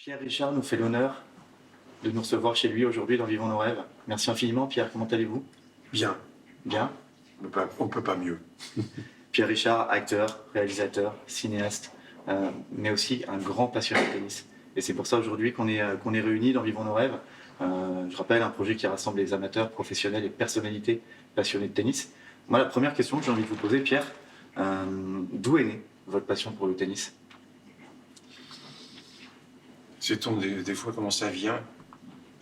Pierre Richard nous fait l'honneur de nous recevoir chez lui aujourd'hui dans Vivons nos rêves. Merci infiniment Pierre, comment allez-vous? Bien, Bien. on peut pas mieux. Pierre Richard, acteur, réalisateur, cinéaste, mais aussi un grand passionné de tennis. Et c'est pour ça aujourd'hui qu'on est réunis dans Vivons nos rêves. Je rappelle un projet qui rassemble les amateurs, professionnels et personnalités passionnées de tennis. Moi, la première question que j'ai envie de vous poser, Pierre, d'où est née votre passion pour le tennis? Sait-on des fois comment ça vient?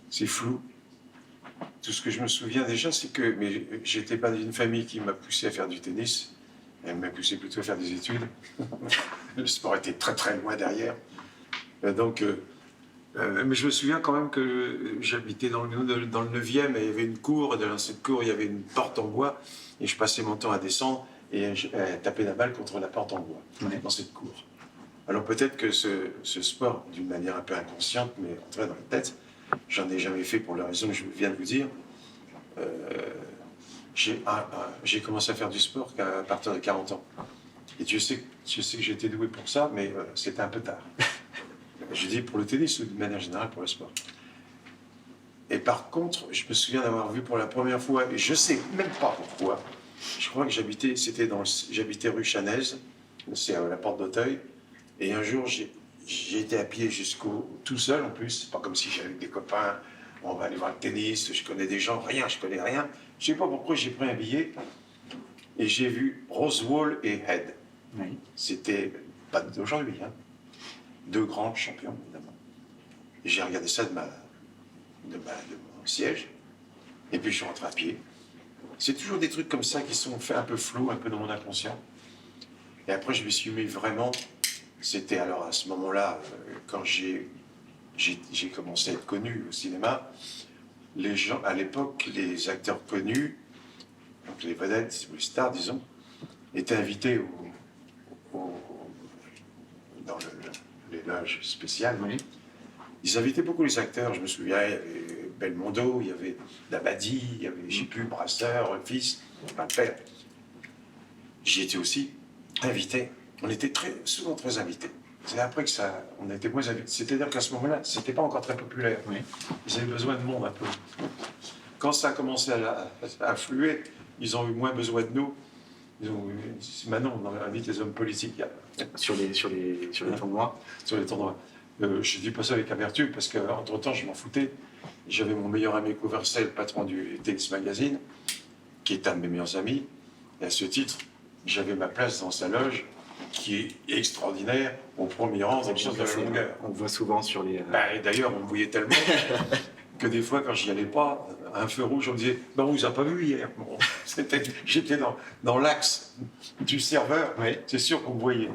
C'est flou. Tout ce que je me souviens déjà, c'est que j'étais pas d'une famille qui m'a poussé à faire du tennis. Elle m'a poussé plutôt à faire des études. Le sport était très très loin derrière. Mais je me souviens quand même que j'habitais dans le 9e et il y avait une cour. Et dans cette cour, il y avait une porte en bois. Et je passais mon temps à descendre et à taper la balle contre la porte en bois, dans cette cour. Alors peut-être que ce sport, d'une manière un peu inconsciente, mais entré dans la tête, j'en ai jamais fait pour la raison que je viens de vous dire. J'ai commencé à faire du sport qu'à partir de 40 ans. Et Dieu sait que j'étais doué pour ça, mais c'était un peu tard. Je dis pour le tennis ou d'une manière générale pour le sport. Et par contre, je me souviens d'avoir vu pour la première fois, et je sais même pas pourquoi, je crois que j'habitais rue Chanaise, c'est à la porte d'Auteuil, et un jour j'ai été à pied tout seul en plus, c'est pas comme si j'avais des copains, on va aller voir le tennis, je connais des gens, je connais rien. Je sais pas pourquoi j'ai pris un billet et j'ai vu Rosewall et Head. Oui. C'était pas d'aujourd'hui, hein. Deux grands champions évidemment. Et j'ai regardé ça de mon siège et puis je suis rentré à pied. C'est toujours des trucs comme ça qui sont faits un peu flous, un peu dans mon inconscient. Et après je me suis mis vraiment. C'était alors à ce moment-là, quand j'ai commencé à être connu au cinéma, les gens, à l'époque, les acteurs connus, donc les vedettes, les stars, disons, étaient invités dans les loges spéciales. Oui. Ils invitaient beaucoup les acteurs, je me souviens, il y avait Belmondo, il y avait Dabadi, il y avait, je sais plus, Brasseur, le fils, enfin le père. J'y étais aussi invité. On était souvent très invités. C'est après que on a été moins invités. C'est-à-dire qu'à ce moment-là, c'était pas encore très populaire. Oui. Ils avaient besoin de monde un peu. Quand ça a commencé à affluer, ils ont eu moins besoin de nous. Maintenant, on invite les hommes politiques. Sur les tournois. Sur les tournois. Je dis pas ça avec amertume, parce qu'entre-temps, je m'en foutais. J'avais mon meilleur ami Couvercel, le patron du Tennis Magazine, qui est un de mes meilleurs amis. Et à ce titre, j'avais ma place dans sa loge, qui est extraordinaire, au premier rang, dans le sens de la longueur. On voit souvent sur les... Et d'ailleurs, on me voyait tellement que des fois, quand j'y allais pas, à un feu rouge, on me disait « on vous a pas vu hier ». Bon, j'étais dans l'axe du serveur, oui. C'est sûr qu'on me voyait.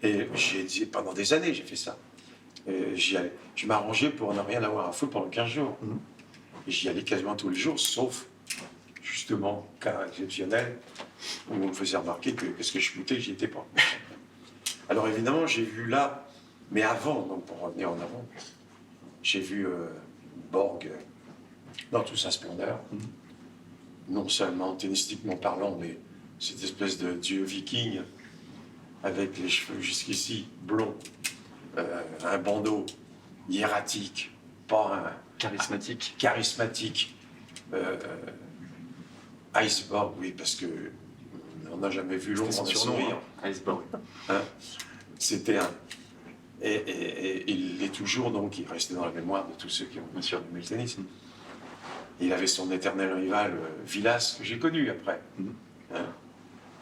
Et j'ai dit, pendant des années, j'ai fait ça. J'y allais. Je m'arrangeais pour ne rien avoir à foutre pendant 15 jours. Et j'y allais quasiment tous les jours, sauf, justement, cas exceptionnel, où on me faisait remarquer que parce que je foutais, j'y étais pas. Alors évidemment, j'ai vu là, mais avant, donc pour revenir en avant, j'ai vu Borg dans toute sa splendeur, non seulement tennistiquement parlant, mais cette espèce de dieu viking avec les cheveux jusqu'ici blonds, un bandeau hiératique, pas charismatique. Iceborg, oui, parce que on n'a jamais vu l'ombre d'un sourire. Iceborg. Hein, c'était un. Et il l'est toujours, donc il restait dans la mémoire de tous ceux qui ont bien sûr aimé le tennis. Il avait son éternel rival, Vilas, que j'ai connu après. Hein,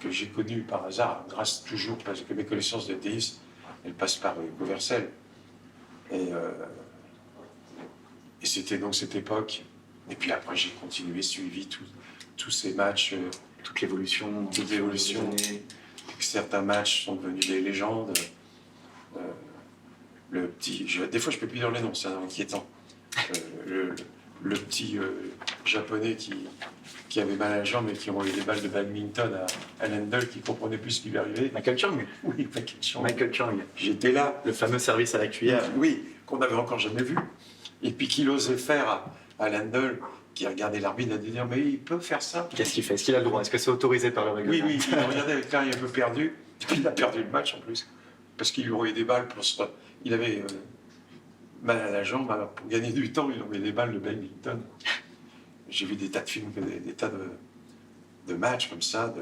que j'ai connu par hasard, grâce toujours, parce que mes connaissances de tennis, elles passent par Couvercel. Et c'était donc cette époque. Et puis après, j'ai continué, suivi tous ces matchs. Toute l'évolution. Certains matchs sont devenus des légendes. Des fois, je ne peux plus dire les noms, c'est inquiétant. Le petit japonais qui avait mal à la jambe et qui envoyait des balles de badminton à Lendl, qui ne comprenait plus ce qui lui arrivait. Michael Chang. Oui, Michael Chang. Michael Chang. J'étais là. Le fameux service à la cuillère. Oui, qu'on n'avait encore jamais vu. Et puis qu'il osait faire à Lendl, qui regardait l'arbitre, a dit mais il peut faire ça. Qu'est-ce qu'il fait? Est-ce qu'il a le droit? Est-ce que c'est autorisé par le règlement? Oui, il regardait avec l'air un peu perdu. Et puis il a perdu le match en plus. Parce qu'il lui envoyait des balles pour se. Il avait mal à la jambe. Alors, pour gagner du temps, ils ont mis les balles de badminton. J'ai vu des tas de films, des tas de matchs comme ça.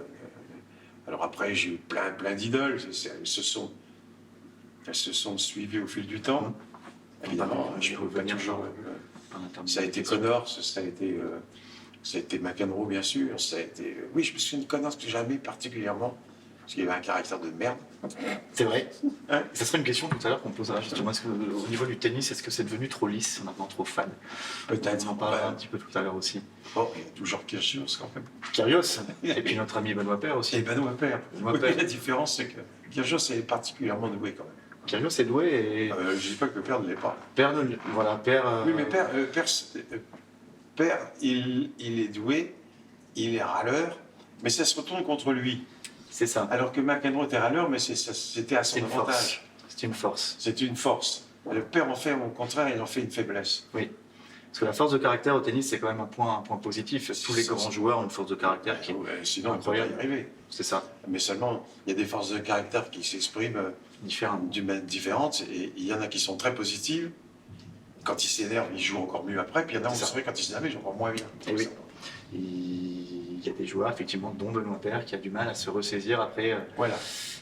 Alors après, j'ai eu plein d'idoles. Elles se sont suivies au fil du temps. Évidemment, je peux pas toujours. Ça a été Connors, ça a été McEnroe, bien sûr. Ça a été. Oui, je me souviens de Connors que jamais particulièrement, parce qu'il avait un caractère de merde. C'est vrai. Hein? Ça serait une question tout à l'heure qu'on posera justement. Est-ce que, au niveau du tennis, est-ce que c'est devenu trop lisse, maintenant trop fan? Peut-être. On en parlera un petit peu tout à l'heure aussi. Bon, il y a toujours Kyrgios quand même. Kyrgios, et puis notre ami Benoît Paire aussi. Et Benoît Paire. Benoît Paire. La différence, c'est que Kyrgios est particulièrement doué quand même. Kyrgios est doué et Je dis pas que Paire ne l'est pas. Paire, voilà, Paire. Oui, mais Paire, il est doué, il est râleur, mais ça se retourne contre lui. C'est ça. Alors que McEnroe était râleur, mais c'était à son avantage. C'est une force. C'est une force. Le Paire, en fait, au contraire, il en fait une faiblesse. Oui. Parce que la force de caractère au tennis, c'est quand même un point positif. Tous les grands joueurs ont une force de caractère qui est sinon, incroyable. On ne peut pas y arriver. C'est ça. Mais seulement, il y a des forces de caractère qui s'expriment différentes. Et il y en a qui sont très positives. Quand ils s'énervent, ils jouent encore mieux après. Puis il y en a, c'est vrai, quand ils s'énervent, ils jouent encore moins bien. Et oui. Il y a des joueurs, effectivement, dont Benoît Paire, qui a du mal à se ressaisir après,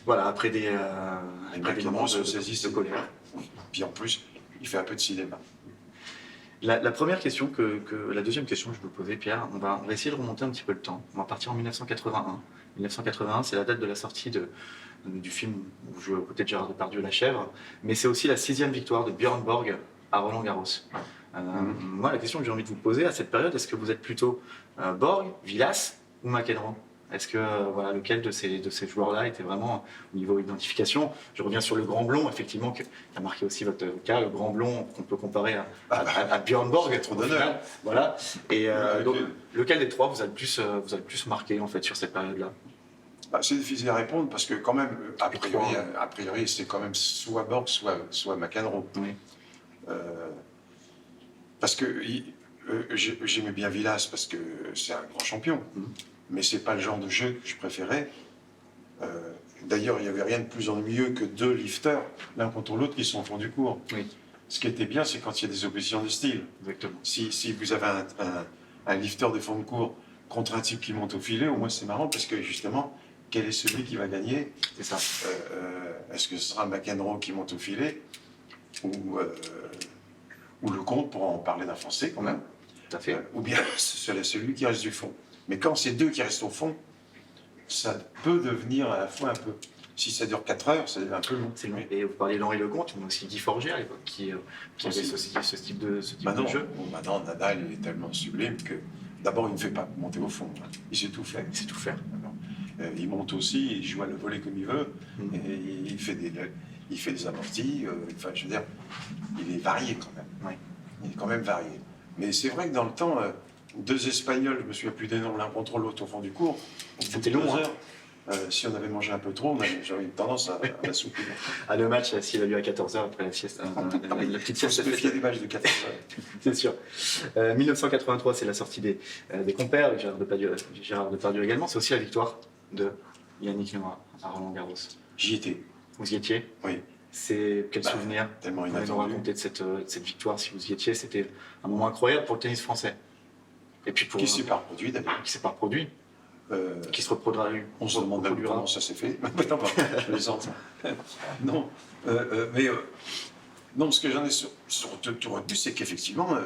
après des moments de colère. Puis en plus, il fait un peu de cinéma. La première question la deuxième question que je vous posais, Pierre, on va essayer de remonter un petit peu le temps. On va partir en 1981. 1981, c'est la date de la sortie du film où vous jouez aux côtés de Gérard Depardieu, La Chèvre, mais c'est aussi la 6e victoire de Björn Borg à Roland-Garros. Moi, la question que j'ai envie de vous poser à cette période, est-ce que vous êtes plutôt Borg, Vilas ou McEnroe? Est-ce que lequel de ces joueurs-là était vraiment au niveau identification? Je reviens sur le grand blond, effectivement, qui a marqué aussi votre cas, le grand blond qu'on peut comparer à Björn Borg. Trop d'honneur. Voilà. Et donc, lequel des trois vous a le plus marqué en fait sur cette période-là? C'est difficile à répondre parce que quand même, a priori c'est quand même soit Borg, soit McEnroe. Oui. Parce que j'aimais bien Vilas parce que c'est un grand champion. Mais c'est pas le genre de jeu que je préférais. D'ailleurs, il n'y avait rien de plus ennuyeux que deux lifters, l'un contre l'autre, qui sont au fond du cours. Oui. Ce qui était bien, c'est quand il y a des oppositions de style. Exactement. Si vous avez un lifter de fond de cours contre un type qui monte au filet, au moins c'est marrant parce que justement, quel est celui qui va gagner? C'est ça. Est-ce que ce sera McEnroe qui monte au filet ou le contre, pour en parler d'un Français quand même? Tout à fait. Ou bien celui qui reste du fond. Mais quand c'est deux qui restent au fond, ça peut devenir à la fois un peu... Si ça dure 4 heures, ça devient un peu long. C'est long. Et vous parliez d'Henri Lecomte, mais aussi Guy Forget à l'époque, qui avait ce type de jeu. Maintenant, Nadal, il est tellement sublime que d'abord, il ne fait pas monter au fond. Il sait tout faire. Il sait tout faire. Il monte aussi, il joue à le volley comme il veut, et il fait des amortis. Enfin, je veux dire, il est varié quand même. Oui. Il est quand même varié. Mais c'est vrai que dans le temps, deux Espagnols, je me souviens plus des noms, l'un contre l'autre au fond du cours. C'était long, hein. Si on avait mangé un peu trop, j'avais une tendance à s'oublier. Le match, s'il a lieu à 14h après la sieste, la petite sieste. Il y a des matchs de 14h. C'est sûr. 1983, c'est la sortie des compères, avec Gérard Depardieu également. C'est aussi la victoire de Yannick Noah à Roland-Garros. J'y étais. Vous y étiez? Oui. C'est quel souvenir tellement vous nous raconter de cette victoire si vous y étiez? C'était un moment incroyable pour le tennis français. Et puis qui s'est pas reproduit d'ailleurs. Qui s'est pas reproduit. Qui se reproduira. On se demande même comment ça s'est fait. Non, je plaisante. Non, non, ce que j'en ai surtout retenu, c'est qu'effectivement,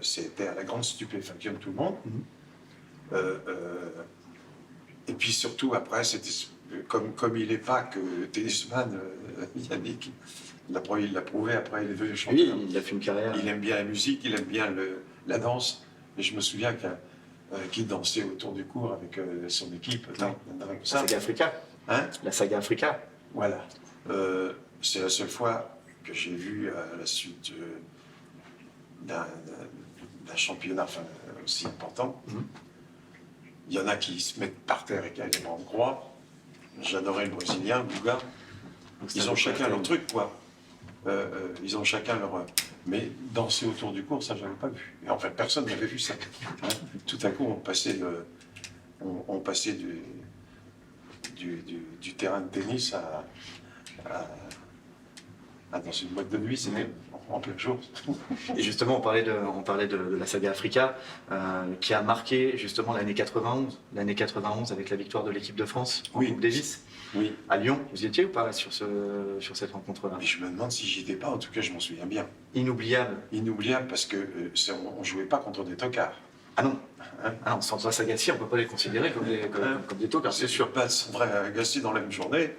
c'était à la grande stupéfaction de tout le monde. Et puis surtout, après, c'était comme il n'est pas que tennisman, Yannick, il l'a prouvé, après il est devenu champion. Oui, il a fait une carrière. Il aime bien la musique, il aime bien la danse. Et je me souviens qu'il dansait autour du cours avec son équipe. La saga Africa. Hein? La saga Africa. Voilà. C'est la seule fois que j'ai vu à la suite d'un championnat aussi important. Il y en a qui se mettent par terre et carrément en croix. J'adorais le Brésilien, Guga. Ils ont chacun leur truc, quoi. Ils ont chacun leur... Mais danser autour du cours, ça, j'avais pas vu. Et en fait, personne n'avait vu ça. Hein? Tout à coup, on passait du terrain de tennis Ah, dans une boîte de nuit, c'était en plein jour. Et justement, on parlait de la saga Africa, qui a marqué justement l'année 91 avec la victoire de l'équipe de France en Oui. Coupe Davis Oui. à Lyon. Vous y étiez ou pas sur cette rencontre-là? Mais je me demande si j'y étais pas, en tout cas, je m'en souviens bien. Inoubliable. Inoubliable parce que on jouait pas contre des tocards. Ah non, Hein? ah non, Sandra Agassi, on ne peut pas les considérer comme des tocards, c'est sûr. Battre Sandra Agassi dans la même journée,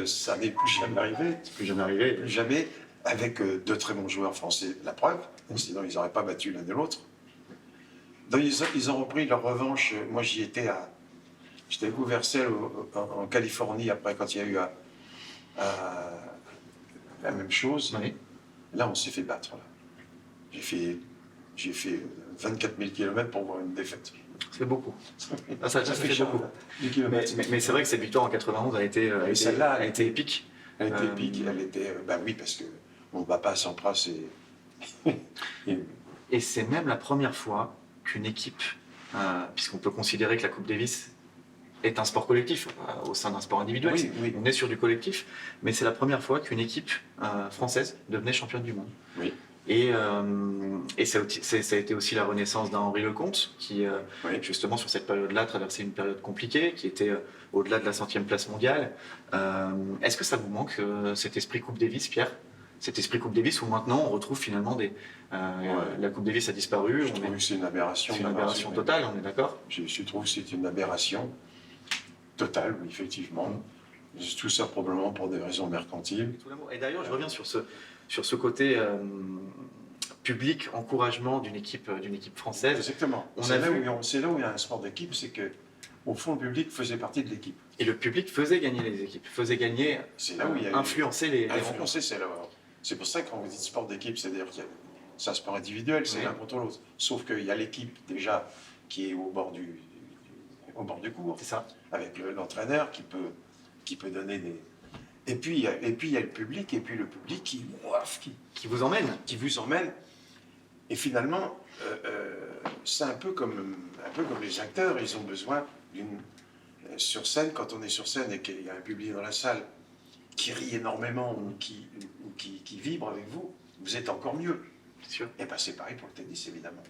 ça n'est plus jamais arrivé. C'est plus jamais arrivé. Plus jamais, avec deux très bons joueurs français, la preuve, sinon ils n'auraient pas battu l'un et l'autre. Donc ils ont repris leur revanche. Moi j'étais à Gouvercel en Californie après quand il y a eu la même chose. Oui. Là on s'est fait battre. Là. J'ai fait 24 000 km pour voir une défaite. C'est beaucoup. Ah, ça fait cher, beaucoup. là, 10 kilomètres. Mais c'est vrai que cette victoire en 91 a été celle-là, a été épique. Elle était épique, elle était. Oui, parce qu'on ne va pas à Sampras et Et c'est même la première fois qu'une équipe, puisqu'on peut considérer que la Coupe Davis est un sport collectif au sein d'un sport individuel, Oui, oui. on est sur du collectif, mais c'est la première fois qu'une équipe française devenait championne du monde. Oui. Et ça a été aussi la renaissance d'un Henri Lecomte qui, Oui. justement, sur cette période-là, traversait une période compliquée, qui était au-delà de la 100e place mondiale. Est-ce que ça vous manque, cet esprit Coupe Davis, Pierre? Cet esprit Coupe Davis où maintenant on retrouve finalement la Coupe Davis a disparu. Je trouve que c'est une aberration. C'est une aberration totale, on est d'accord? Je trouve que c'est une aberration totale, oui, effectivement. Tout ça probablement pour des raisons mercantiles. Et d'ailleurs, je reviens sur ce côté public, encouragement d'une équipe française. Exactement. C'est là où il y a un sport d'équipe, c'est que au fond, le public faisait partie de l'équipe. Et le public faisait gagner les équipes, faisait gagner, C'est là où il y a influencer les rencontres. influencer, c'est là. C'est pour ça que quand vous dites sport d'équipe, c'est-à-dire qu'il y a c'est un sport individuel, c'est Oui. l'un contre l'autre. Sauf qu'il y a l'équipe déjà qui est au bord du cours, C'est ça. avec l'entraîneur qui peut donner des. Et puis il y a le public, et puis le public Qui vous emmène. qui vous emmène. Et finalement, c'est un peu comme les acteurs, ils ont besoin d'une. Sur scène, quand on est sur scène et qu'il y a un public dans la salle qui rit énormément ou qui vibre avec vous, vous êtes encore mieux. C'est sûr. Et bien c'est pareil pour le tennis, évidemment.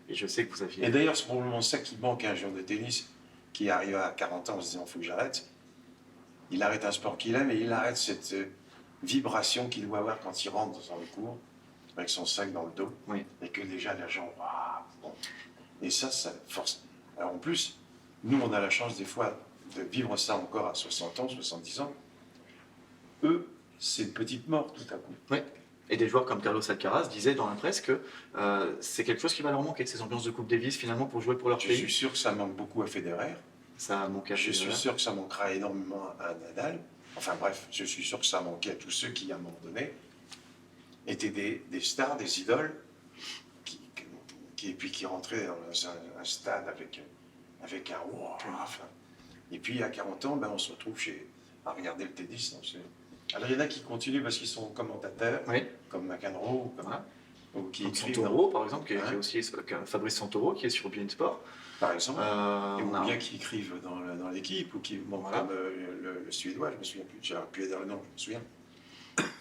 Et je sais que vous aviez. Et d'ailleurs, c'est probablement ça qui manque à un joueur de tennis qui arrive à 40 ans en se disant « il faut que j'arrête ». Il arrête un sport qu'il aime et il arrête cette vibration qu'il doit avoir quand il rentre dans le cours, avec son sac dans le dos, Oui. et que déjà les gens « waouh ». Bon. Et ça force. Alors en plus, nous on a la chance des fois de vivre ça encore à 60 ans, 70 ans. Eux, c'est une petite mort tout à coup. Ouais. Et des joueurs comme Carlos Alcaraz disaient dans la presse que c'est quelque chose qui va leur manquer, ces ambiances de Coupe Davis finalement pour jouer pour leur Je pays. suis sûr que ça manque beaucoup à Federer. Ça a manqué à Je Federer. suis sûr que ça manquera énormément à Nadal. Enfin bref, je suis sûr que ça manquait à tous ceux qui, à un moment donné, étaient des stars, des idoles, et puis qui rentraient dans un stade avec un wow, enfin. Et puis à 40 ans, on se retrouve à regarder le tennis. Donc alors il y en a qui continuent parce qu'ils sont commentateurs, Oui. comme McEnroe, ou qui Comme écrivent, Santoro par exemple, qui est Hein aussi Fabrice Santoro qui est sur beIN Sport. par exemple. On Ou a- bien qui écrivent dans l'équipe, ou qui, Voilà. comme le Suédois, je me souviens plus, j'aurais pu dire le nom, je me souviens.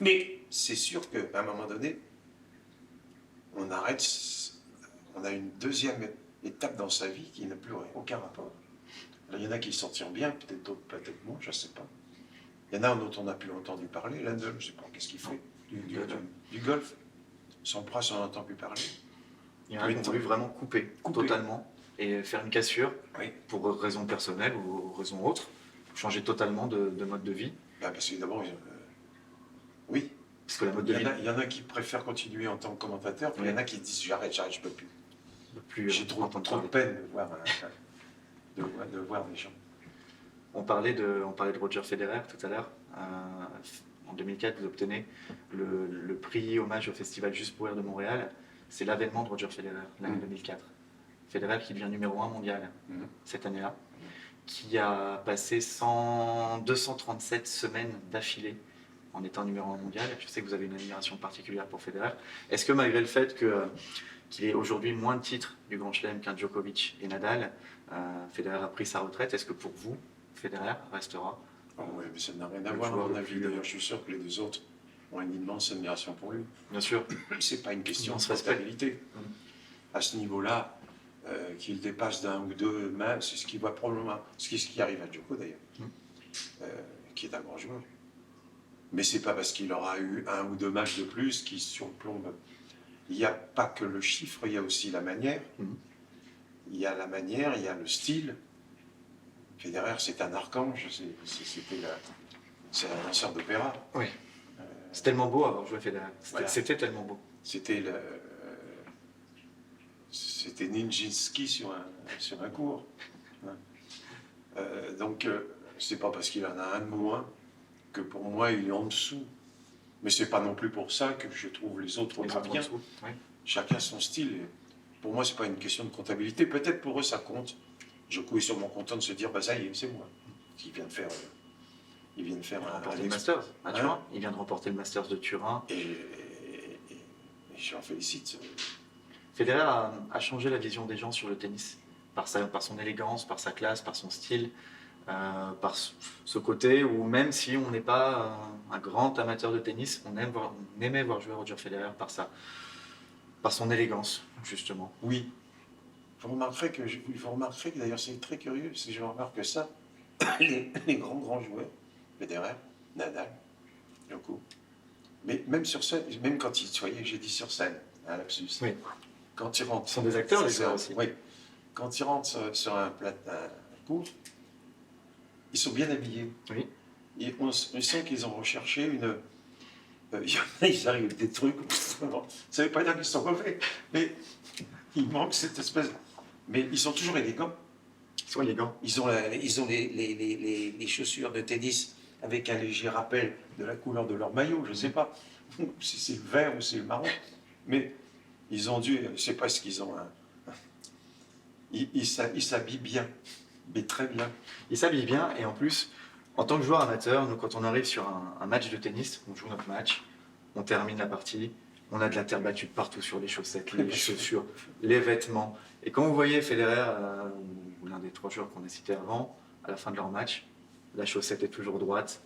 Mais c'est sûr qu'à un moment donné, on a une deuxième étape dans sa vie qui n'a plus aucun rapport. Alors, il y en a qui s'en tirent bien, peut-être d'autres, peut-être moins, je ne sais pas. Il y en a un dont on n'a plus entendu parler, l'un d'eux, je ne sais pas, qu'est-ce qu'il fait du golf. Sampras, on n'en entend plus parler. Il y en a qui ont voulu vraiment couper totalement et faire une cassure Oui. pour raisons personnelles ou raisons autres, changer totalement de mode de vie. Parce que d'abord, oui, Parce que la mode de vie il y en a qui préfèrent continuer en tant que commentateur, puis il y en a qui disent j'arrête, je peux plus. ne plus J'ai trop entendre de parler. peine de voir des gens. On parlait de Roger Federer tout à l'heure. En 2004, vous obtenez le prix hommage au Festival Juste pour Rire de Montréal. C'est l'avènement de Roger Federer, l'année 2004. Federer qui devient numéro 1 mondial cette année-là, qui a passé 237 semaines d'affilée en étant numéro 1 mondial. Je sais que vous avez une admiration particulière pour Federer. Est-ce que malgré le fait qu'il ait aujourd'hui moins de titres du Grand Chelem qu'un Djokovic et Nadal, Federer a pris sa retraite, est-ce que pour vous, Federer restera Oh, oui, mais ça n'a rien à Le voir, à joueur mon le avis. plus- D'ailleurs, je suis sûr que les deux autres ont une immense admiration pour lui. Bien sûr. C'est pas une question On de se respecte. comptabilité. À ce niveau-là, qu'il dépasse d'un ou deux matchs, c'est ce qui va probablement, ce qui arrive à Djoko d'ailleurs, qui est un grand joueur. Mais c'est pas parce qu'il aura eu un ou deux matchs de plus qu'il surplombe. Il n'y a pas que le chiffre, il y a aussi la manière. Il y a la manière, il y a le style. Federer, c'est un archange, c'est un danseur d'opéra. Oui. C'est tellement beau avoir joué Federer. Voilà. C'était tellement beau. C'était Nijinsky sur un cours. Donc, c'est pas parce qu'il en a un de moins que pour moi il est en dessous. Mais c'est pas non plus pour ça que je trouve les autres pas bien. Oui. Chacun son style. Et pour moi, c'est pas une question de comptabilité. Peut-être pour eux, ça compte. Djoko est sûrement content de se dire, bah ça y est, c'est moi. Il vient de faire, Il vient de remporter le Masters à Turin. Il vient de remporter le Masters de Turin. Et je l'en félicite. Federer a changé la vision des gens sur le tennis par son élégance, par sa classe, par son style, par ce côté où même si on n'est pas un grand amateur de tennis, on aimait voir jouer Roger Federer par son élégance, justement. Oui. Vous remarquerez que d'ailleurs c'est très curieux, parce que je remarque que ça, les grands joueurs, Federer, Nadal, Djoko, mais même sur scène, même quand ils, voyez, j'ai dit sur scène, un lapsus, Oui. Quand ils rentrent, Ce sont des acteurs, les joueurs aussi. Oui. Quand ils rentrent sur un court, ils sont bien habillés. Oui. Et on sent qu'ils ont recherché une. Ils arrivent avec des trucs. Ça ne veut pas dire qu'ils sont mauvais, mais il manque cette espèce. Mais ils sont toujours élégants. Ils sont élégants. Ils ont les chaussures de tennis avec un léger rappel de la couleur de leur maillot. Je ne sais pas si c'est le vert ou c'est le marron, mais ils ont dû. Je ne sais pas ce qu'ils ont. Ils s'habillent bien, mais très bien. Ils s'habillent bien et en plus, en tant que joueur amateur, nous, quand on arrive sur un match de tennis, on joue notre match, on termine la partie, on a de la terre battue partout sur les chaussettes, les chaussures, les vêtements. Et quand vous voyez Federer, ou l'un des trois joueurs qu'on a cités avant, à la fin de leur match, la chaussette est toujours droite,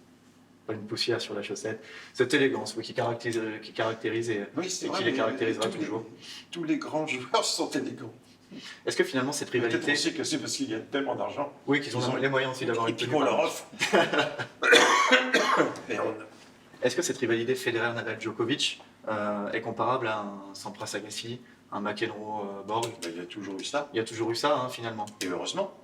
pas une poussière sur la chaussette. Cette élégance qui caractérise et, oui, et qui les caractérisera toujours. Tous les grands joueurs sont élégants. Est-ce que finalement cette rivalité... Peut-être aussi que c'est parce qu'il y a tellement d'argent. Oui, qu'ils ont les moyens aussi d'avoir une tenue. Et qu'on leur offre. Est-ce que cette rivalité Federer-Nadal-Djokovic est comparable à un Sampras-Agassi, un McEnroe-Borg? Il y a toujours eu ça. Il y a toujours eu ça, finalement. Et heureusement.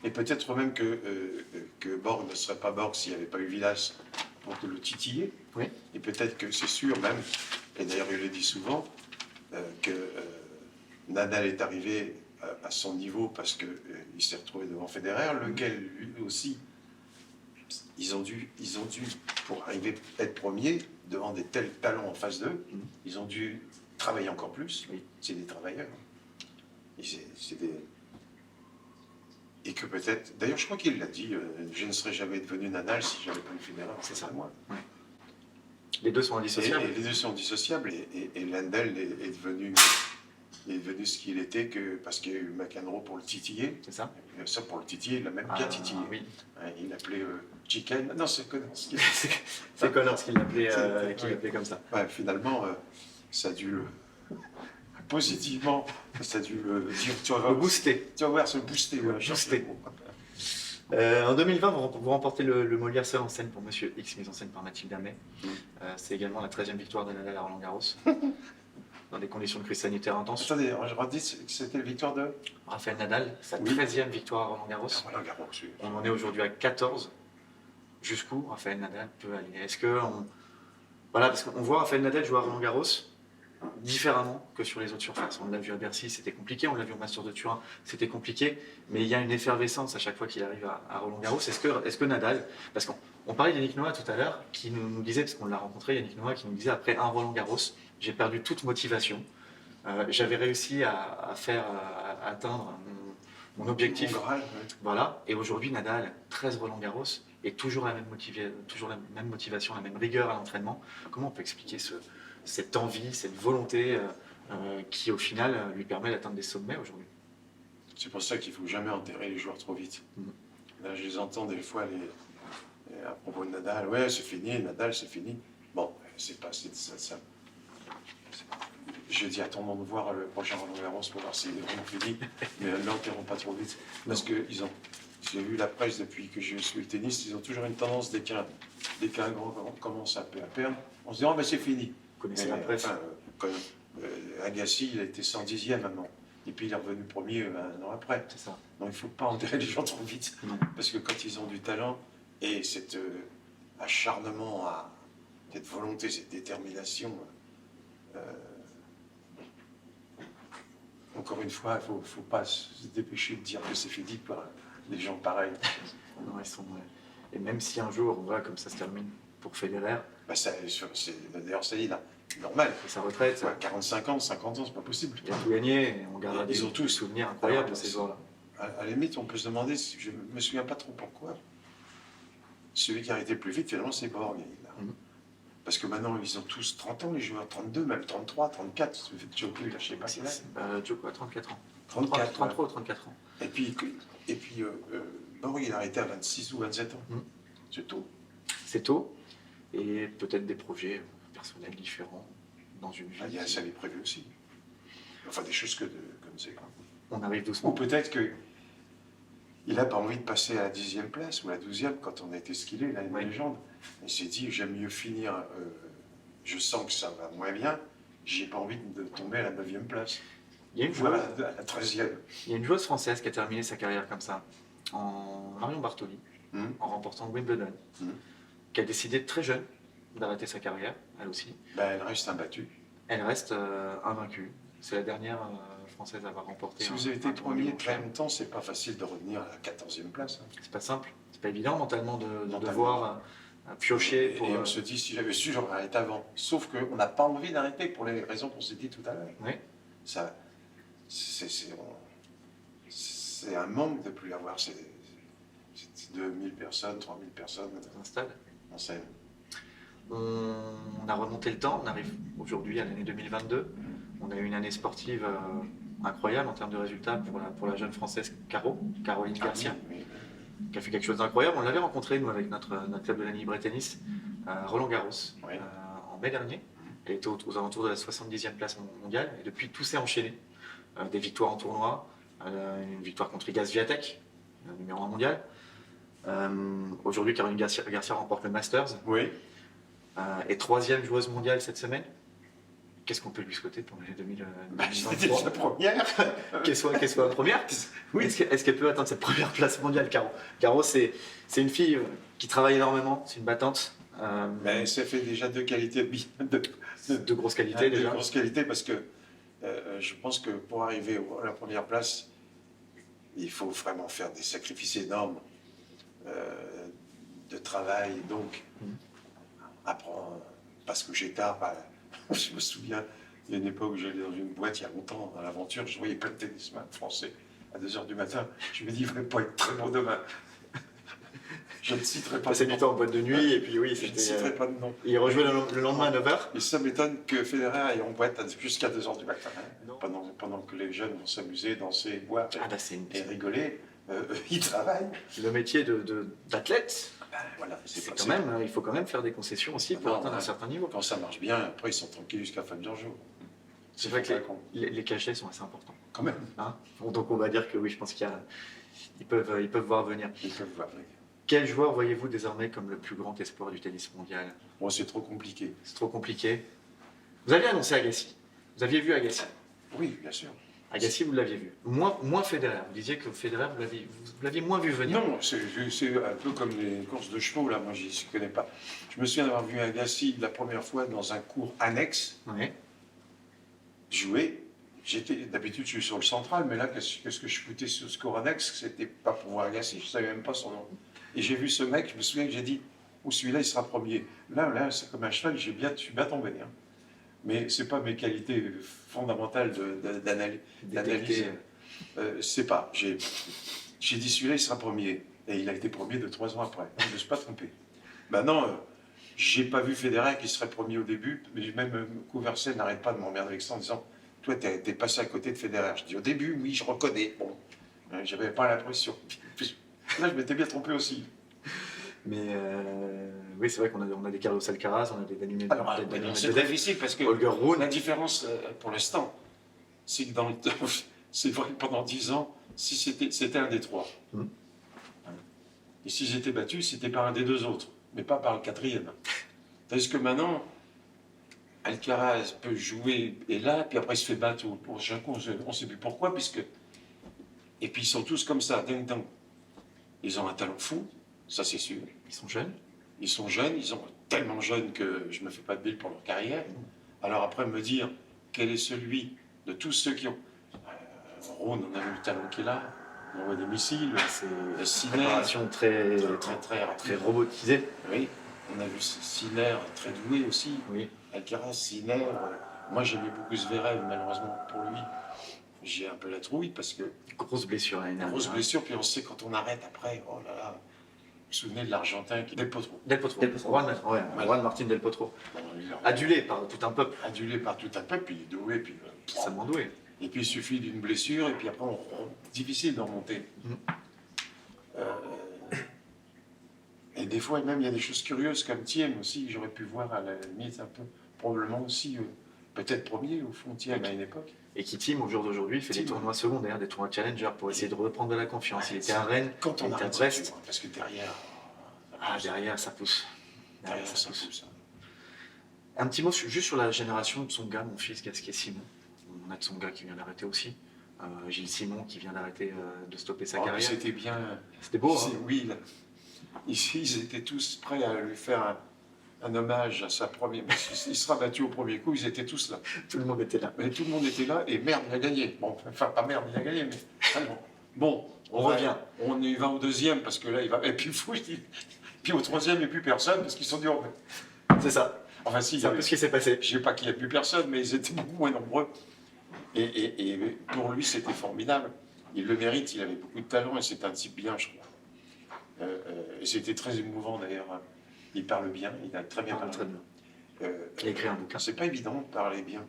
Et peut-être même que Borg ne serait pas Borg s'il n'y avait pas eu Vilas pour le titiller. Oui. Et peut-être que c'est sûr même, et d'ailleurs il le dit souvent, que Nadal est arrivé à son niveau parce qu'il s'est retrouvé devant Federer, lequel lui aussi, ils ont dû, pour arriver à être premier, devant des tels talents en face d'eux, ils ont dû travailler encore plus. Oui. C'est des travailleurs. Et que peut-être, d'ailleurs je crois qu'il l'a dit, je ne serais jamais devenu Nadal si j'avais pas eu Federer. C'est ça. Moi. Ouais. Les deux sont indissociables. Et les deux sont indissociables et Lendl est devenu ce qu'il était parce qu'il y a eu McEnroe pour le titiller. C'est ça. Ça, pour le titiller, il l'a même bien titillé. Oui. Il l'appelait Chicken. Non, c'est Connors. C'est Connors qui l'appelait comme ça. Ouais, finalement, ça a dû positivement, ça a dû le dire. Tu vas voir, le booster. Tu vas voir, se booster. Ouais, booster. En 2020, vous remportez le Molière seul en scène pour Monsieur X, mis en scène par Mathilde Amet. C'est également la 13e victoire de Nadal à Roland-Garros. Dans des conditions de crise sanitaire intenses. Attendez, je redis que c'était la victoire de Rafael Nadal, sa 13e victoire à Roland-Garros. Roland-Garros, oui. On en est aujourd'hui à 14. Jusqu'où Rafael Nadal peut aller? Est-ce que voilà, parce qu'on voit Rafael Nadal jouer à Roland-Garros différemment que sur les autres surfaces. On l'a vu à Bercy, c'était compliqué. On l'a vu au Masters de Turin, c'était compliqué. Mais il y a une effervescence à chaque fois qu'il arrive à Roland-Garros. Est-ce que Nadal, parce qu'on parlait d'Yannick Noah tout à l'heure, qui nous disait, parce qu'on l'a rencontré, Yannick Noah, qui nous disait après un Roland-Garros, j'ai perdu toute motivation. J'avais réussi à atteindre mon objectif. Voilà. Et aujourd'hui, Nadal, 13 Roland-Garros, et toujours la même motivation, la même rigueur à l'entraînement. Comment on peut expliquer cette envie, cette volonté qui, au final, lui permet d'atteindre des sommets aujourd'hui? C'est pour ça qu'il ne faut jamais enterrer les joueurs trop vite. Là, je les entends des fois à propos de Nadal. Ouais, c'est fini, Nadal, c'est fini. Bon, c'est pas, je dis attendons de voir le prochain Roland Garros pour voir s'il est vraiment fini, mais n'enterrons pas trop vite. Parce que j'ai vu la presse depuis que je suis le tennis, ils ont toujours une tendance, dès qu'un grand commence à perdre, on se dit, oh ben c'est fini. Vous connaissez la presse. Agassi, il a été 110e maintenant. Et puis il est revenu premier un an après. C'est ça. Donc il ne faut pas enterrer les gens trop vite. Non. Parce que quand ils ont du talent et cet acharnement, cette volonté, cette détermination, encore une fois, il ne faut pas se dépêcher de dire que c'est fini par les gens pareils. Non, ils sont, et même si un jour, voilà, comme ça se termine pour Federer, Bah d'ailleurs, ça y est, là, normal. et sa retraite, Ouais, 45 ans, 50 ans, c'est pas possible. il a tout gagné, et on gardera Ils ont tous. des souvenirs incroyables de Alors, ces joueurs-là. À la limite, on peut se demander, je ne me souviens pas trop pourquoi, celui qui a arrêté le plus vite, finalement, c'est Borg. Parce que maintenant, ils ont tous 30 ans, les joueurs, 32, même 33, 34. Djokovic, je ne sais pas quel âge. Djokovic, 34 ans. 34, 33 ou 34 ans. Et puis Borg, il a arrêté à 26 ou 27 ans. C'est tôt. C'est tôt, et peut-être des projets personnels différents dans une vie. Il y a ça, il est prévu aussi. Enfin, des choses comme c'est. On arrive Ou doucement. peut-être qu'il n'a pas envie de passer à la 10e place ou à la 12e quand on a été skillé, là, une légende. Il s'est dit, j'aime mieux finir, je sens que ça va moins bien, j'ai pas envie de tomber à la 9e place. Il y a une Voilà, joueuse, à la 13e. il y a une joueuse française qui a terminé sa carrière comme ça, Marion Bartoli, en remportant Wimbledon, qui a décidé très jeune d'arrêter sa carrière, elle aussi. Ben, elle reste imbattue. Elle reste invaincue. C'est la dernière française à avoir remporté. Si vous avez été premier très longtemps, c'est pas facile de revenir à la 14e place. C'est pas simple, c'est pas évident mentalement de Mentalement. devoir piocher pour. Et on se dit, si j'avais su, j'aurais arrêté avant. Sauf qu'on n'a pas envie d'arrêter pour les raisons qu'on s'est dit tout à l'heure. Oui. Ça, c'est un manque de plus avoir ces 2000 personnes, 3000 personnes Dans un stade. en scène. On a remonté le temps, on arrive aujourd'hui à l'année 2022. On a eu une année sportive incroyable en termes de résultats pour la jeune française Caroline Garcia, qui a fait quelque chose d'incroyable. On l'avait rencontrée, nous, avec notre club de la Libre Tennis, Roland Garros, en mai dernier. Elle était aux alentours de la 70e place mondiale, et depuis, tout s'est enchaîné. Des victoires en tournoi, une victoire contre Iga Swiatek, numéro 1 mondial. Aujourd'hui, Caroline Garcia remporte le Masters. Oui. Et 3e joueuse mondiale cette semaine. Qu'est-ce qu'on peut lui souhaiter pour l'année 2023 la première. Qu'elle soit la première. Oui. Est-ce qu'elle peut atteindre cette première place mondiale, Caro? Caro, c'est une fille qui travaille énormément, c'est une battante. Mais ça fait déjà deux qualités de grosses qualités déjà. De grosses qualités parce que je pense que pour arriver à la première place, il faut vraiment faire des sacrifices énormes de travail. Donc, apprendre, parce que j'ai tard, je me souviens, il y a une époque où j'allais dans une boîte il y a longtemps, dans l'aventure, je voyais plein de tennisman français à 2h du matin. Je me dis, il ne va pas être très bon demain. Je ne citerai pas Passer du temps en boîte de nuit, et puis oui, je ne citerai pas de nom. Il rejouait le lendemain à 9h. Et ça m'étonne que Federer aille en boîte jusqu'à 2h du matin. Pendant que les jeunes vont s'amuser, danser, boire et rigoler, ils travaillent. Le métier d'athlète, voilà, quand même, il faut quand même faire des concessions aussi pour atteindre un certain niveau. Quand ça marche bien, après ils sont tranquilles jusqu'à la fin de leur jour. C'est vrai que les cachets sont assez importants. Quand même. Hein, donc on va dire que oui, je pense qu'ils peuvent voir venir. Ils peuvent voir venir. Quel joueur voyez-vous désormais comme le plus grand espoir du tennis mondial? Bon, c'est trop compliqué. C'est trop compliqué. Vous aviez annoncé Agassi. Vous aviez vu Agassi? Oui, bien sûr. Agassi, vous l'aviez vu. Moins Federer. Vous disiez que Federer, vous l'aviez moins vu venir. Non, c'est un peu comme les courses de chevaux, là, moi je ne connais pas. Je me souviens d'avoir vu Agassi la première fois dans un cours annexe, jouer. D'habitude, je suis sur le central, mais là, qu'est-ce que je foutais sur ce cours annexe? C'était pas pour voir Agassi, je ne savais même pas son nom. Et j'ai vu ce mec, je me souviens que j'ai dit, oh, celui-là, il sera premier. Là, c'est comme un cheval, je suis bien tombé. Hein. Mais ce n'est pas mes qualités fondamentales d'analyse. C'est pas. J'ai dit, celui-là, il sera premier. Et il a été premier 3 ans après. Je ne me suis pas trompé. Maintenant, je n'ai pas vu Federer qui serait premier au début, mais même Couverset n'arrête pas de m'emmerder avec ça en disant, toi, tu es passé à côté de Federer. Je dis, au début, oui, je reconnais. Bon, j'avais pas l'impression. Là, je m'étais bien trompé aussi. Mais oui, c'est vrai on a des Carlos Alcaraz, on a des Daniel Alors, c'est très difficile parce que Holger Rune. la différence pour l'instant, c'est que c'est vrai que pendant 10 ans, si c'était un des trois. Et si j'étais battu, c'était par un des deux autres, mais pas par le quatrième. Parce que maintenant, Alcaraz peut jouer et là, puis après il se fait battre pour chaque coup, on ne sait plus pourquoi, puisque. Et puis ils sont tous comme ça, ding ding. Ils ont un talent fou, ça c'est sûr. Ils sont jeunes. Ils sont jeunes, ils sont tellement jeunes que je ne me fais pas de bile pour leur carrière. Alors après, me dire quel est celui de tous ceux qui ont. Rune, on a vu le talent qu'il a, on envoie des missiles, C'est une Sinner, préparation très robotisée. oui, on a vu Sinner très doué aussi. Oui. Alcaraz, Sinner, moi j'aimais beaucoup Zverev, malheureusement pour lui, j'ai un peu la trouille parce que Grosse blessure l'année dernière. grosse blessure, puis on sait quand on arrête après, oh là là, vous vous souvenez de l'Argentin qui Del Potro. Del Potro. Juan Martín Del Potro. Adulé par tout un peuple. Adulé par tout un peuple, puis il est doué, puis Extrêmement doué. et puis il suffit d'une blessure, et puis après difficile d'en remonter. Et des fois même il y a des choses curieuses comme Thiem aussi, j'aurais pu voir à la limite un peu, probablement aussi, peut-être premier au fond Thiem à une époque. Et qui, Tim, au jour d'aujourd'hui, fait des tournois secondaires, des tournois challenger pour essayer de reprendre de la confiance. Il était à Rennes, Quand il on était à arrête, Brest. c'est dur, parce que derrière, Derrière, ça pousse. derrière ça pousse. Un petit mot juste sur la génération de Tsonga, mon fils, qui est Simon. On a Tsonga qui vient d'arrêter aussi. Gilles Simon qui vient d'arrêter de stopper sa carrière. C'était bien. C'était beau, hein. Oui, là, ici, ils étaient tous prêts à lui faire un hommage à sa première. Il sera battu au premier coup, ils étaient tous là. Tout le monde était là. Mais tout le monde était là, et merde, il a gagné. Bon, enfin, pas merde, il a gagné, mais. Alors, bon, On revient. On y va au deuxième, parce que là, il va. Et puis, puis au troisième, il n'y a plus personne, parce qu'ils sont dit. C'est ça. Enfin, si, C'est un peu ce qui s'est passé. je ne sais pas qu'il n'y a plus personne, mais ils étaient beaucoup moins nombreux. Et pour lui, c'était formidable. Il le mérite, il avait beaucoup de talent, et c'est un type bien, je crois. Et c'était très émouvant, d'ailleurs. Il parle bien, il a très bien Il parle parlé. très bien. Il a écrit un bouquin. C'est pas évident de parler bien.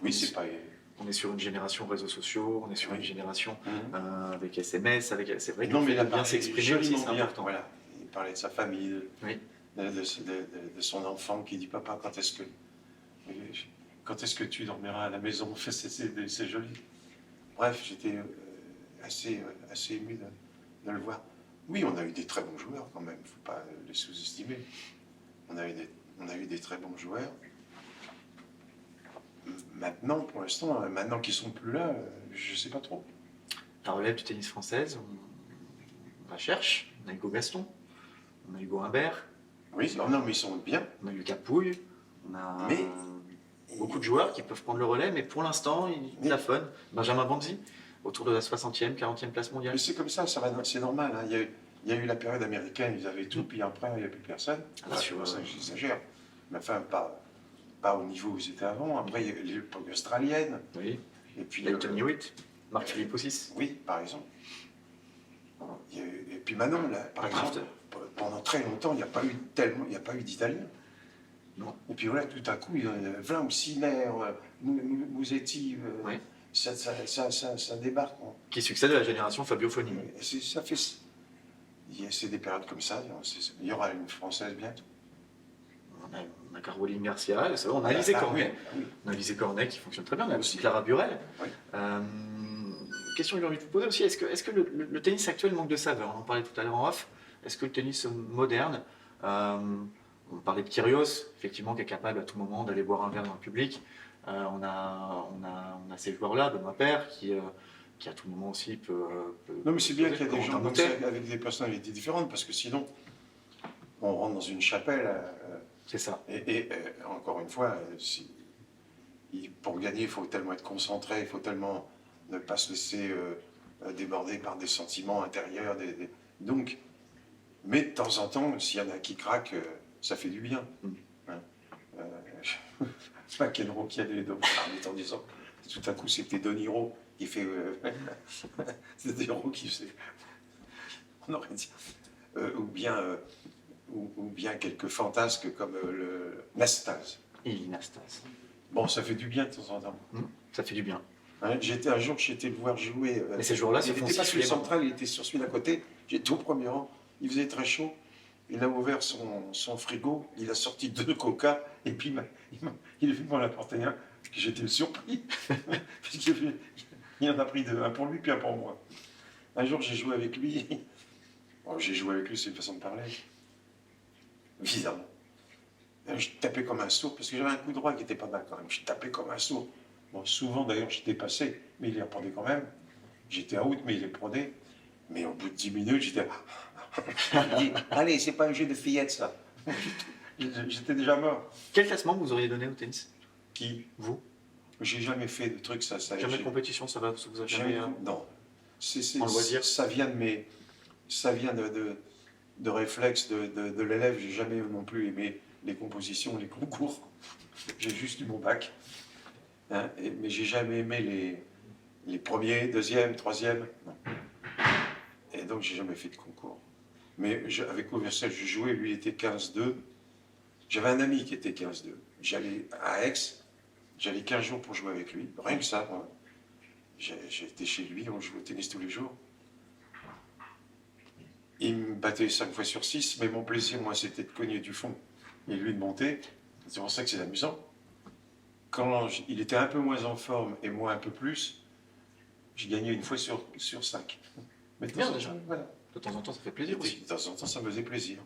Oui, c'est pas. On est sur une génération réseaux sociaux, on est sur Oui. une génération Mhm. avec SMS, c'est vrai Non, mais il a bien parlé s'exprimer aussi, joliment c'est bien. important. Voilà. Il parlait de sa famille, Oui. de son enfant qui dit papa, quand est-ce que tu dormiras à la maison? C'est joli. Bref, j'étais assez ému de le voir. Oui, on a eu des très bons joueurs quand même, il ne faut pas les sous-estimer. On a eu des très bons joueurs. Maintenant, pour l'instant, maintenant qu'ils sont plus là, je ne sais pas trop. La relève du tennis française, on la cherche. On a Hugo Gaston, on a Hugo Humbert, Oui, non, mais ils sont bien. on a Lucas Pouille, on a Mais- beaucoup de joueurs qui peuvent prendre le relais, mais pour l'instant, ils plafonnent. Benjamin Bonzi, autour de la 60e, 40e place mondiale. Mais c'est comme ça, c'est normal. Hein. Il y a eu la période américaine, ils avaient tout, puis après, il n'y a plus personne. Ah, C'est pour ça que j'exagère. Mais enfin, pas au niveau où ils étaient avant. Après, il y a eu l'époque australienne. Oui, Et puis, Leighton Hewitt, Marc-Philippe Aussis. oui, par exemple. Et puis maintenant, là, par exemple, pendant très longtemps, il n'y a pas eu d'Italiens. Non. Et puis voilà, tout à coup, il y a Vlaam, Sinner, Musetti, Oui. ça débarque. Qui succède à la génération Fabio Fognini. Et c'est des périodes comme ça. Il y aura une Française bientôt. On a Caroline Garcia, c'est vrai, on a Alizé Cornet. Oui. On a Alizé Cornet qui fonctionne très bien, on a aussi Aussi. Clara Burel. Oui. Question que j'ai envie de vous poser aussi, est-ce que le tennis actuel manque de saveur? On en parlait tout à l'heure en off. Est-ce que le tennis moderne, on parlait de Kyrgios, effectivement, qui est capable à tout moment d'aller boire un verre dans le public. On a ces joueurs-là, Benoît Paire, qui à tout moment aussi peut Non, mais c'est bien qu'il y ait des gens comme monter. ça, avec des personnalités différentes, parce que sinon, on rentre dans une chapelle. C'est ça. Et encore une fois, pour gagner, il faut tellement être concentré, il faut tellement ne pas se laisser déborder par des sentiments intérieurs. Donc, mais de temps en temps, s'il y en a qui craquent, ça fait du bien. Hein. McEnroe qui a des dents en disant, tout à coup, c'était Don Hiro qui fait. C'est Don Hiro qui fait. On aurait dit. Ou bien quelques fantasques comme le Nastase. Et Nastase. Bon, ça fait du bien de temps en temps. Ça fait du bien. Hein, un jour, j'étais le voir jouer. Mais ces jours-là, il se font n'était pas sur le siffler, central, il était sur celui d'à côté. J'étais au premier rang. Il faisait très chaud. Il a ouvert son frigo, il a sorti 2 coca, et puis il a vu m'en apporter un. J'étais surpris. Parce qu'il en a pris un pour lui, puis un pour moi. Un jour, j'ai joué avec lui. Bon, j'ai joué avec lui, c'est une façon de parler. Bizarrement. Je tapais comme un sourd, parce que j'avais un coup droit qui n'était pas mal quand même. Je tapais comme un sourd. Bon, souvent, d'ailleurs, j'étais passé, mais il les reprenait quand même. J'étais out, mais il les prenait. Mais au bout de 10 minutes, j'étais... Il dit, allez, c'est pas un jeu de fillettes, ça. J'étais déjà mort. Quel classement vous auriez donné au tennis? Qui? Vous? J'ai jamais fait de trucs, ça. Jamais de compétition, ça va? Vous avez jamais... Non. En loisir? Ça vient de réflexes de l'élève. J'ai jamais non plus aimé les compositions, les concours. J'ai juste eu mon bac. Hein, mais j'ai jamais aimé les premiers, deuxièmes, troisièmes. Non. Et donc, j'ai jamais fait de concours. Mais avec Auversel, je jouais, lui, il était 15-2. J'avais un ami qui était 15-2. J'allais à Aix, j'allais 15 jours pour jouer avec lui. Rien que ça, moi. J'étais chez lui, on jouait au tennis tous les jours. Il me battait 5 fois sur 6, mais mon plaisir, moi, c'était de cogner du fond et lui de monter. C'est pour ça que c'est amusant. Quand il était un peu moins en forme et moi un peu plus, j'ai gagné 1 fois sur 5. Mais bien déjà. Voilà. De temps en temps, ça fait plaisir aussi. De temps en temps, ça me faisait plaisir.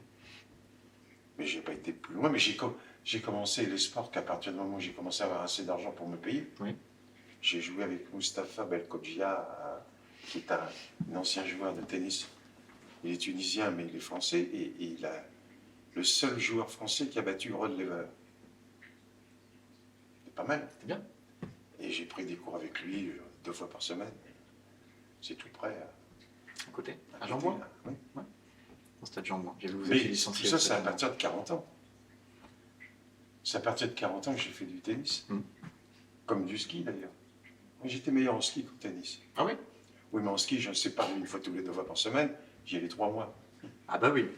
Mais j'ai pas été plus loin. Mais j'ai commencé les sports qu'à partir du moment où j'ai commencé à avoir assez d'argent pour me payer. Oui. J'ai joué avec Mustapha Belkobjia, qui est un ancien joueur de tennis. Il est tunisien, mais il est français. Et il a le seul joueur français qui a battu Rod Laver. C'est pas mal. C'est bien. Et j'ai pris des cours avec lui 2 fois par semaine. C'est tout près. À côté? À Jean-Bois? Oui. Ouais. Au stade Jean-Bois. J'ai vu vous Mais étiez licencié. ça, c'est à partir de 40 ans. C'est à partir de 40 ans que j'ai fait du tennis. Comme du ski, d'ailleurs. J'étais meilleur en ski qu'au tennis. Ah oui? Oui, mais en ski, je ne sais pas, 1 fois tous les 2 fois par semaine, j'y allais 3 mois. Ah bah oui.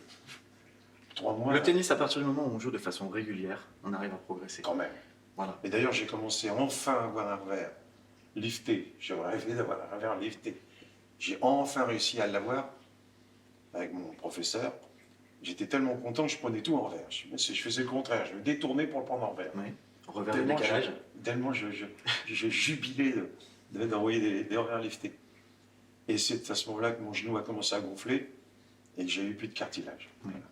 3 mois. Le tennis, à partir du moment où on joue de façon régulière, on arrive à progresser. Quand même. Voilà. Et d'ailleurs, j'ai commencé enfin à avoir un revers lifté. J'aurais rêvé d'avoir un revers lifté. J'ai enfin réussi à l'avoir avec mon professeur. J'étais tellement content que je prenais tout en revers. Je faisais le contraire, je me détournais pour le prendre en revers. Oui. Revers de décalage. Tellement je jubilais d'envoyer des revers liftés. Et c'est à ce moment-là que mon genou a commencé à gonfler et que j'ai eu plus de cartilage. Oui. Voilà.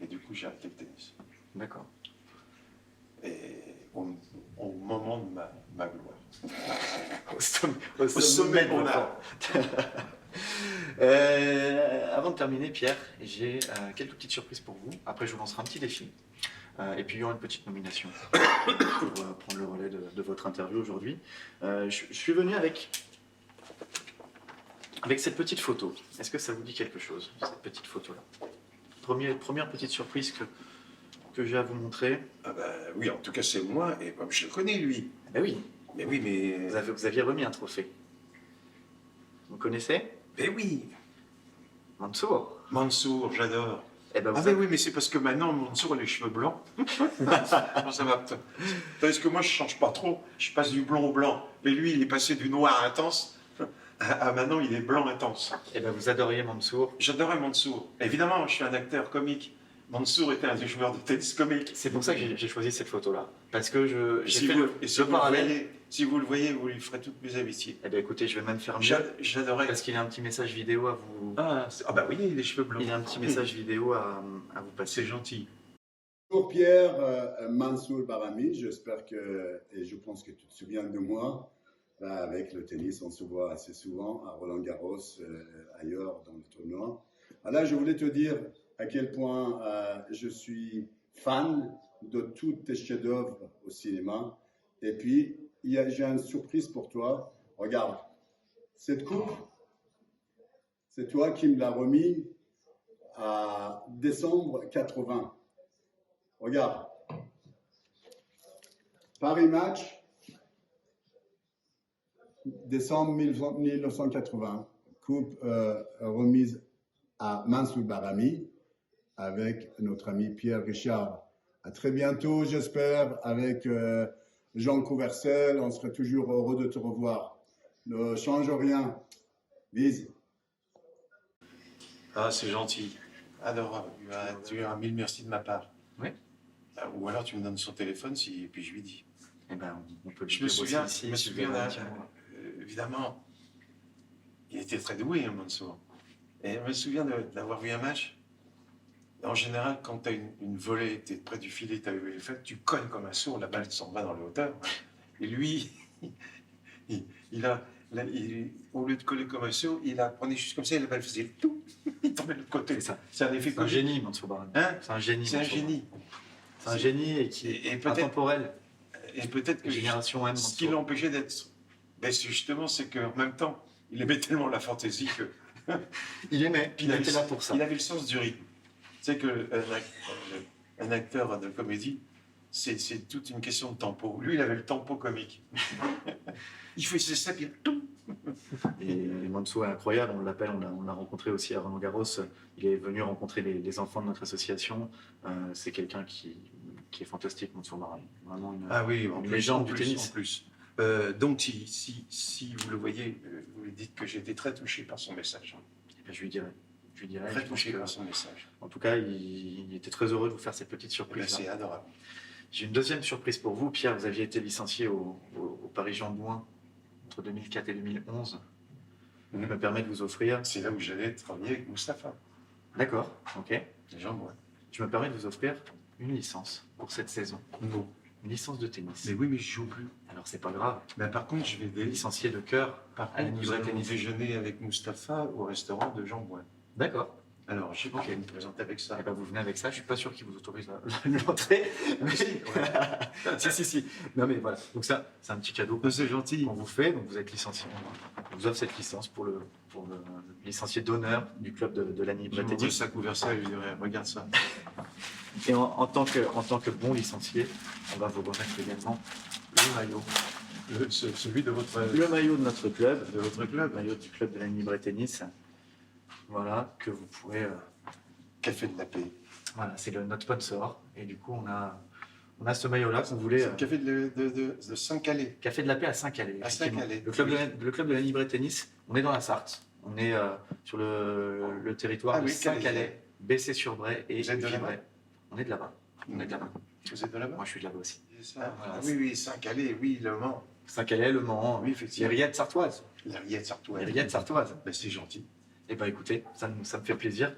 Et du coup, j'ai arrêté le tennis. D'accord. Et au moment de ma gloire. Au sommet de mon art. Avant de terminer, Pierre, j'ai quelques petites surprises pour vous. Après, je vous lancerai un petit défi. Et puis, il y aura une petite nomination pour prendre le relais de votre interview aujourd'hui. Je suis venu avec cette petite photo. Est-ce que ça vous dit quelque chose, cette petite photo-là? Première petite surprise que j'ai à vous montrer. Ah ben oui, en tout cas, c'est moi, et comme je le connais, lui. Ben oui. Mais oui, mais... Vous aviez remis un trophée. Vous connaissez? Mais oui. Mansour. Mansour, j'adore. Eh ben, Ah ben oui, mais c'est parce que maintenant, Mansour a les cheveux blancs. Non, ça va. Tandis que moi, je change pas trop. Je passe du blond au blanc. Mais lui, il est passé du noir intense à maintenant, il est blanc intense. Eh ben, vous adoriez Mansour. J'adorais Mansour. Évidemment, je suis un acteur comique. Mansour était un des joueurs de tennis comique. C'est pour ça que j'ai choisi cette photo-là. Parce que j'ai fait le parallèle. Si vous le voyez, vous lui ferez toutes mes amitiés. Eh bien écoutez, je vais même faire mieux. J'adorais. Parce qu'il a un petit message vidéo à vous... Ah bah oui, les cheveux blancs. Il a un petit message vidéo à vous passer. C'est gentil. Bonjour Pierre, Mansour Barami, j'espère que, et je pense que tu te souviens de moi, là, avec le tennis, on se voit assez souvent à Roland-Garros, ailleurs dans le tournoi. Là, je voulais te dire à quel point je suis fan de tous tes chefs-d'œuvre au cinéma. Et puis, j'ai une surprise pour toi. Regarde, cette coupe, c'est toi qui me l'as remis à décembre 80. Regarde, Paris Match, décembre 1980, coupe remise à Mansour Barami avec notre ami Pierre Richard. À très bientôt, j'espère, avec Jean Couvercel. On serait toujours heureux de te revoir. Ne change rien. Vise. Ah, c'est gentil. Adorable. Tu as mille merci de ma part. Oui. Ou alors tu me donnes son téléphone et puis je lui dis. Eh ben, on peut le Je me dire aussi souviens, ici, je me si vous souviens avez un petit mot. évidemment, il était très doué, hein, Mansour. Et je me souviens d'avoir vu un match. En général, quand tu as une volée, tu es près du filet, tu as eu les fêtes, tu cognes comme un sourd, la balle s'en va dans les hauteurs. Et lui, au lieu de coller comme un sourd, il la prenait juste comme ça et la balle faisait tout. Il tombait de l'autre côté. C'est ça. C'est un effet C'est un Covid. génie, Mansour Barami. Hein? C'est un génie. C'est un Mansour Barami. génie. C'est un génie et qui Et est peut-être- intemporel. Et peut-être que Génération M. ce qui Mansour. l'empêchait d'être. Ben, justement, c'est qu'en même temps, il aimait tellement la fantaisie que. Il aimait, Puis il était là pour ça. Il avait le sens du rythme. Tu sais qu'un acteur de comédie, c'est toute une question de tempo. Lui, il avait le tempo comique. Il faisait ça, puis tout. Et Mansour est incroyable, on l'appelle, on l'a rencontré aussi à Roland-Garros. Il est venu rencontrer les enfants de notre association. C'est quelqu'un qui est fantastique, Mansour Barami. Vraiment une, Ah oui, une légende en du plus, tennis. en plus. Donc, si vous le voyez, vous lui dites que j'ai été très touché par son message. Eh bien, je lui dirai. Très je pense touché que- par son message. En tout cas, il était très heureux de vous faire cette petite Eh ben, surprise. c'est adorable. J'ai une deuxième surprise pour vous. Pierre, vous aviez été licencié au Paris-Jean-Bouin entre 2004 et 2011. Je me permets de vous offrir. C'est là où j'allais travailler avec Mustapha. D'accord, ok. Les gens, moi. Je me permets de vous offrir une licence pour cette saison. Non. Une licence de tennis. Mais oui, mais je joue plus. Alors, c'est pas grave. Mais par contre, je vais Licencié de cœur. Par à la contre, nous Libre allons Tennis. déjeuner avec Mustapha au restaurant de Jean Boin. D'accord. Alors, je sais pas, Ok. je vais me présenter avec ça. Eh ben, vous venez avec ça. Je suis pas sûr qu'il vous autorise l'entrée. Si. Non, mais voilà. Donc ça, c'est un petit cadeau C'est gentil. qu'on vous fait. Donc vous êtes licencié. On vous offre cette licence pour le licencié d'honneur du club de la Je Libre me dis Tennis. ça couvert ça et je dirais, regarde ça. Et en tant que bon licencié, on va vous remettre également le maillot. Celui de votre Le notre club, le club. maillot du club de la Libre Tennis. Voilà, que vous pourrez. Café de la paix. Voilà, c'est notre sponsor. Et du coup, on a ce maillot-là qu'on voulait. C'est le café de Saint-Calais. Café de la Paix à Saint-Calais. À effectivement. Saint-Calais. Le club de la Libre Tennis, on est dans la Sarthe. On est sur le territoire Ah de oui, Saint-Calais, Bessé-sur-Bray et Vous êtes de là-bas Vibray. On est de là-bas. On est de là-bas. Vous êtes de là-bas? Moi, je suis de là-bas aussi. C'est ça. Voilà, Ah, oui, Saint-Calais, oui, Le Mans. Saint-Calais, Le Mans, Oui, effectivement. les Rillettes sartoises. La Riette Sartoise. Les Rillettes sartoises. Ben, c'est gentil. Eh bien, écoutez, ça me fait plaisir.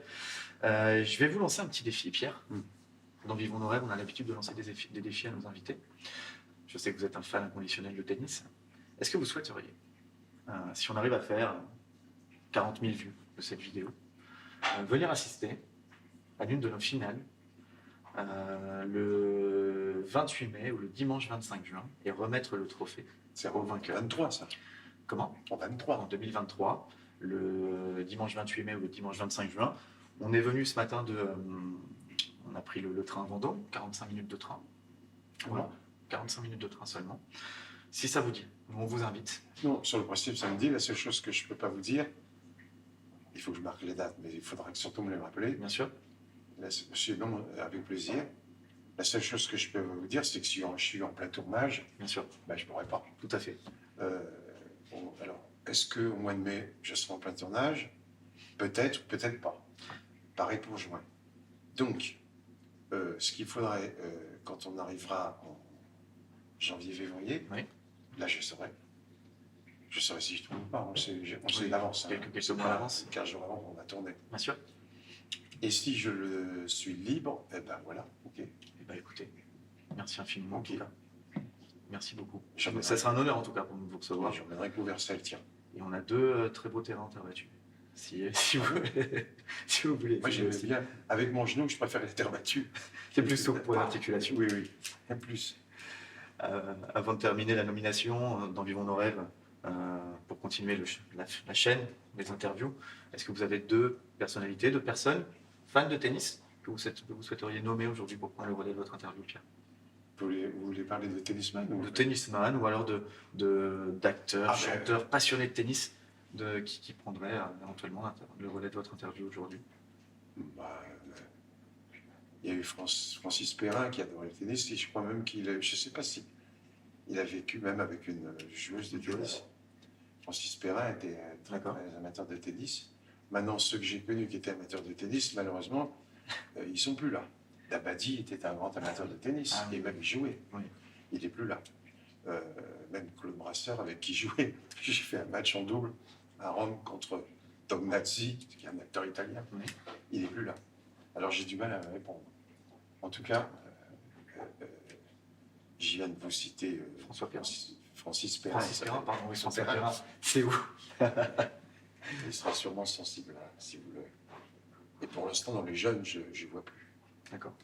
Je vais vous lancer un petit défi, Pierre. Dans Vivons nos rêves, on a l'habitude de lancer des défis à nos invités. Je sais que vous êtes un fan inconditionnel de tennis. Est-ce que vous souhaiteriez, si on arrive à faire 40 000 vues de cette vidéo, venir assister à l'une de nos finales le 28 mai ou le dimanche 25 juin et remettre le trophée C'est au vainqueur? 23, ça. Comment? En 23. En 2023, le dimanche 28 mai ou le dimanche 25 juin. On est venu ce matin on a pris le train Vendôme, 45 minutes de train. Voilà, 45 minutes de train seulement. Si ça vous dit, nous on vous invite. Non, sur le principe, ça me dit. La seule chose que je ne peux pas vous dire, il faut que je marque les dates, mais il faudra surtout me les rappeler. Bien sûr. Sinon, avec plaisir. La seule chose que je peux vous dire, c'est que si je suis en plein tournage, Bien sûr, ben, je ne pourrai pas. tout à fait. Alors, est-ce qu'au mois de mai, je serai en plein tournage? Peut-être, peut-être pas. Pareil pour juin. Donc, ce qu'il faudrait, quand on arrivera en janvier-février, Oui. là, je saurai. Je saurai si je tourne ou pas. On sait Oui, d'avance. quelques mois d'avance. 15 jours avant, on va tourner. Bien sûr. Et si je le suis libre, eh ben voilà, ok. Eh bien écoutez, merci infiniment en Ok. tout cas. Merci beaucoup. J'emmènerai- Ça sera un honneur en tout cas pour nous vous recevoir. J'emmènerai couvert celle, tiens. Et on a deux très beaux terrains en terre battue. Si vous voulez. Moi, j'aime bien. Avec mon genou, je préfère les terres battues. C'est plus souple pour l'articulation. Oui, oui. Et plus. Avant de terminer la nomination dans Vivons nos rêves, pour continuer la chaîne des interviews, est-ce que vous avez deux personnalités, deux personnes fans de tennis que vous souhaiteriez nommer aujourd'hui pour prendre le relais de votre interview, Pierre? Vous voulez parler de tennisman ou... De tennisman ou alors d'acteurs, Ah, ben, chanteurs passionnés de tennis qui prendraient éventuellement le relais de votre interview aujourd'hui? Bah, il y a eu Francis Perrin qui adorait le tennis, et je crois même je ne sais pas si il a vécu même avec une joueuse de tennis. Francis Perrin était très, D'accord. très amateur de tennis. Maintenant, ceux que j'ai connus qui étaient amateurs de tennis, malheureusement, ils ne sont plus là. Dabadi était un grand amateur de tennis, Ah, oui. et même il jouait. Oui. Il n'est plus là. Même Claude Brasseur, avec qui jouait, j'ai fait un match en double à Rome contre Tognazzi, qui est un acteur italien. Oui. Il n'est plus là. Alors j'ai du mal à répondre. En tout cas, je viens de vous citer François Perrin. Francis Perrin. Francis Perrin, pardon, oui, François Perrin. Perrin. C'est où? Il sera sûrement sensible si vous le. Et pour l'instant, dans les jeunes, je ne vois plus. D'accord.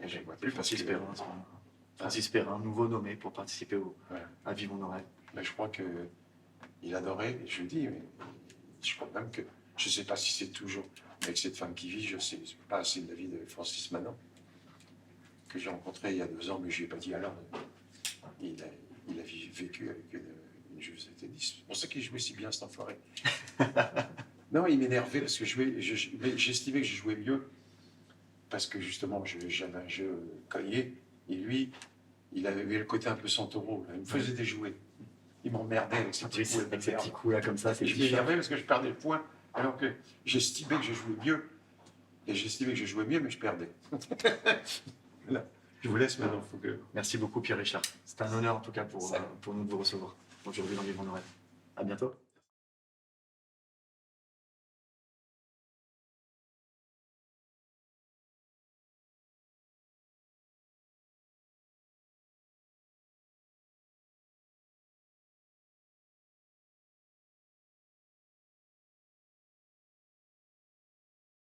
Je ne vois plus parce Francis que Perrin, Francis Perrin, nouveau nommé pour participer Voilà. à Vivons nos rêves. Mais je crois qu'il adorait, et je le dis, mais je crois même que, je ne sais pas si c'est toujours avec cette femme qui vit, je ne sais pas assez de la vie de Francis Manon, que j'ai rencontré il y a 2 ans, mais je ne lui ai pas dit alors. Il a vécu avec une joueuse de tennis. C'est pour ça qu'il jouait si bien, cet enfoiré. Non, il m'énervait parce que j'estimais que je jouais mieux, parce que justement, j'avais un jeu cogné, et lui, il avait le côté un peu Santoro, là. Il me faisait déjouer. Il m'emmerdait avec ses petits coups. Avec ces petits coups là comme ça, c'est Et je m'énervais parce que je perdais le point, alors que j'estimais que je jouais mieux. Et j'estimais que je jouais mieux, mais je perdais. Voilà. Je vous laisse maintenant, faut que... Merci beaucoup Pierre Richard. C'est un honneur en tout cas pour nous de vous recevoir aujourd'hui dans Vivons nos rêves. À bientôt.